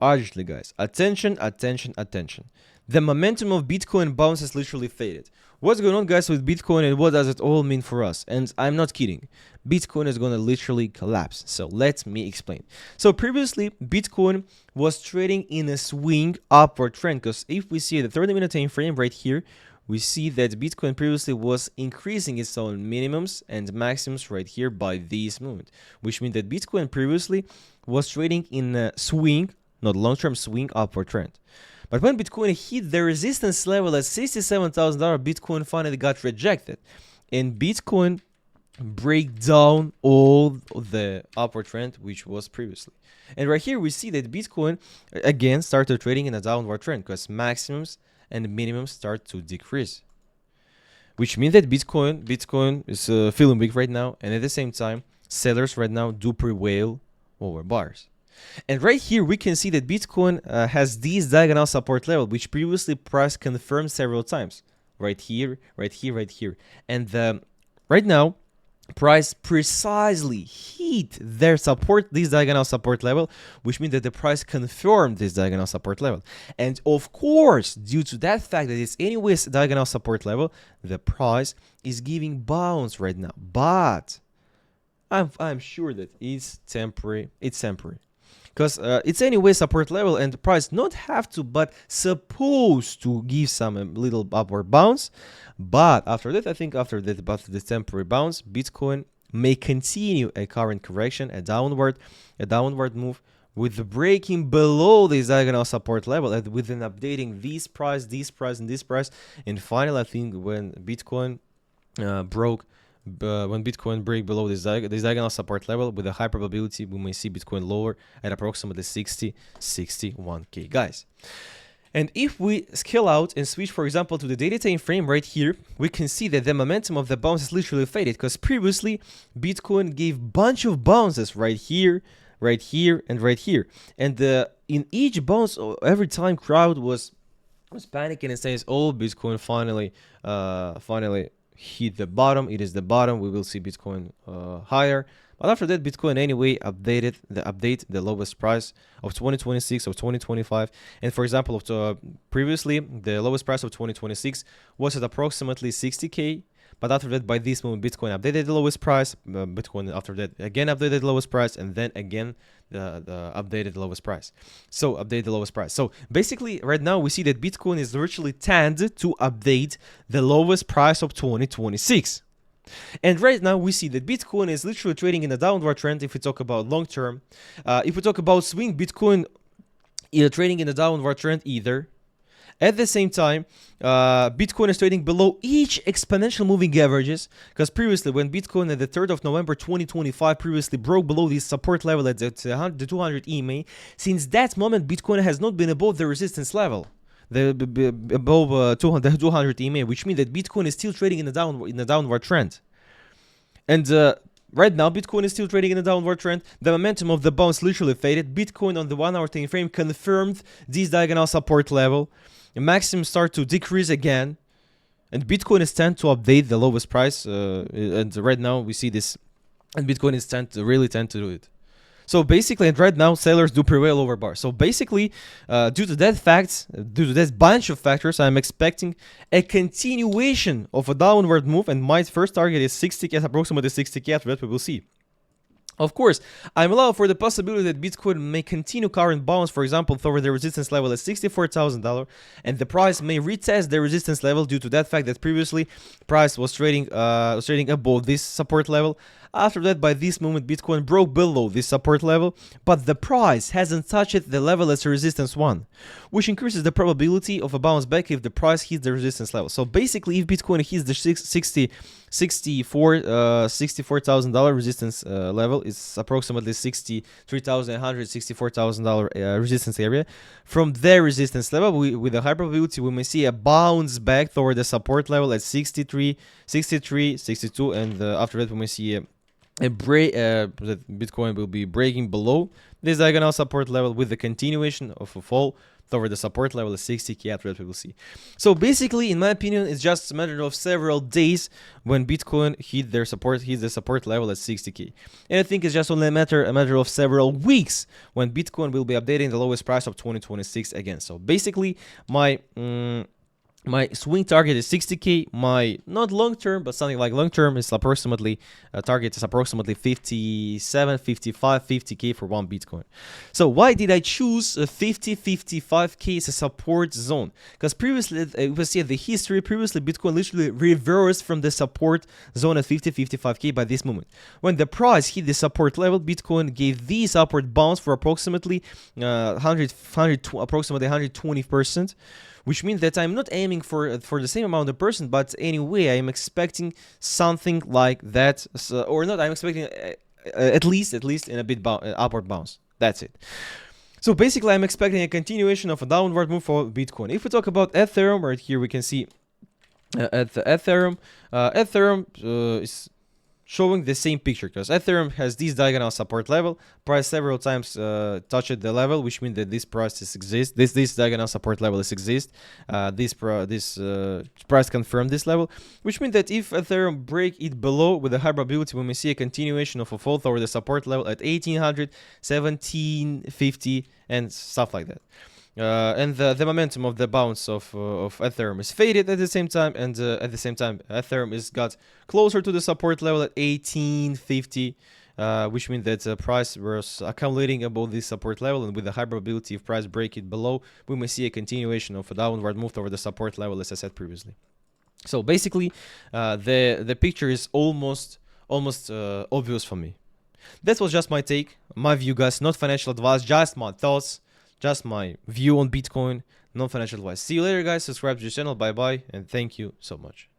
Urgently, guys. Attention, attention, attention. The momentum of Bitcoin bounce has literally faded. What's going on, guys, with Bitcoin, and what does it all mean for us? And I'm not kidding. Bitcoin is going to literally collapse. So let me explain. So previously, Bitcoin was trading in a swing upward trend, because if we see the 30-minute time frame right here, we see that Bitcoin previously was increasing its own minimums and maximums right here by this movement, which means that Bitcoin previously was trading in a swing, not long-term swing upward trend. But when Bitcoin hit the resistance level at $67,000, Bitcoin finally got rejected, and Bitcoin break down all the upward trend which was previously. And right here we see that Bitcoin again started trading in a downward trend because maximums and minimums start to decrease, which means that Bitcoin is feeling weak right now, and at the same time sellers right now do prevail over buyers. And right here, we can see that Bitcoin has this diagonal support level, which previously price confirmed several times. Right here, right here, right here. And right now, price precisely hit their support, this diagonal support level, which means that the price confirmed this diagonal support level. And of course, due to that fact that it's anyways diagonal support level, the price is giving bounce right now. But I'm sure that it's temporary. It's temporary, because it's anyway support level, and the price not have to but supposed to give some little upward bounce. But after that, I think after the temporary bounce, Bitcoin may continue a current correction, a downward move, with the breaking below this diagonal support level, and within updating this price, and this price. And finally, I think when Bitcoin when Bitcoin break below this diagonal support level, with a high probability we may see Bitcoin lower at approximately 61k, guys. And if we scale out and switch, for example, to the daily time frame right here, we can see that the momentum of the bounce is literally faded, because previously Bitcoin gave bunch of bounces right here, and right here. And in each bounce, every time crowd was panicking and says, "Oh, Bitcoin finally hit the bottom. It is the bottom. We will see Bitcoin higher." But after that, Bitcoin anyway update the lowest price of 2026 or 2025. And for example, previously the lowest price of 2026 was at approximately 60k. But after that, by this moment, Bitcoin updated the lowest price. Bitcoin after that again updated the lowest price, and then again the updated the lowest price. So update the lowest price. So basically, right now we see that Bitcoin is virtually tend to update the lowest price of 2026. And right now we see that Bitcoin is literally trading in a downward trend. If we talk about long term, if we talk about swing, Bitcoin trading in a downward trend either. At the same time, Bitcoin is trading below each exponential moving averages, because previously when Bitcoin at the 3rd of November 2025 previously broke below this support level at the 200 EMA, since that moment Bitcoin has not been above the resistance level, above 200 EMA, which means that Bitcoin is still trading in a downward trend. And right now, Bitcoin is still trading in a downward trend. The momentum of the bounce literally faded. Bitcoin on the 1 hour time frame confirmed this diagonal support level. The maximums start to decrease again, and Bitcoin is tend to update the lowest price. And right now we see this, and Bitcoin is tend to do it. So basically, and right now sellers do prevail over buyers. So basically, due to that bunch of factors, I'm expecting a continuation of a downward move, and my first target is 60k, approximately 60k. After that, we will see. Of course, I'm allowed for the possibility that Bitcoin may continue current bounce, for example, toward the resistance level at $64,000, and the price may retest the resistance level due to that fact that previously price was trading above this support level. After that, by this moment, Bitcoin broke below this support level, but the price hasn't touched the level as resistance 1, which increases the probability of a bounce back if the price hits the resistance level. So basically, if Bitcoin hits the $64,000 resistance level, it's approximately $63,100, $64,000 resistance area. From their resistance level, with a high probability, we may see a bounce back toward the support level at 63, 62, and after that we may see that Bitcoin will be breaking below this diagonal support level with the continuation of a fall toward the support level of 60k after that we will see. So basically, in my opinion, it's just a matter of several days when Bitcoin hit the support level at 60k. And I think it's just only a matter of several weeks when Bitcoin will be updating the lowest price of 2026 again. So basically, my swing target is 60k. My not long term, but something like long term is approximately target is approximately 57, 55, 50k for one Bitcoin. So why did I choose a 50, 55k as a support zone? Because previously, if we see the history, previously Bitcoin literally reversed from the support zone at 50, 55k by this moment. When the price hit the support level, Bitcoin gave this upward bounce for approximately approximately 120%. Which means that I'm not aiming for the same amount of percent, but anyway, I'm expecting something like that, or not. I'm expecting at least in a bit upward bounce. That's it. So basically, I'm expecting a continuation of a downward move for Bitcoin. If we talk about Ethereum, right here we can see at the Ethereum is showing the same picture, because Ethereum has this diagonal support level. Price several times touched the level, which means that this price exists. This diagonal support level exists. This price confirmed this level, which means that if Ethereum break it below, with a high probability we may see a continuation of a fall toward the support level at 1800, 1750, and stuff like that. And the momentum of the bounce of Ethereum is faded at the same time, and at the same time Ethereum is got closer to the support level at 1850, which means that the price was accumulating above this support level, and with a high probability if price break it below, we may see a continuation of a downward move toward the support level, as I said previously. So basically, the picture is almost obvious for me. That was just my take, my view, guys. Not financial advice, just my thoughts. Just my view on Bitcoin, non-financial advice. See you later, guys. Subscribe to the channel. Bye bye, and thank you so much.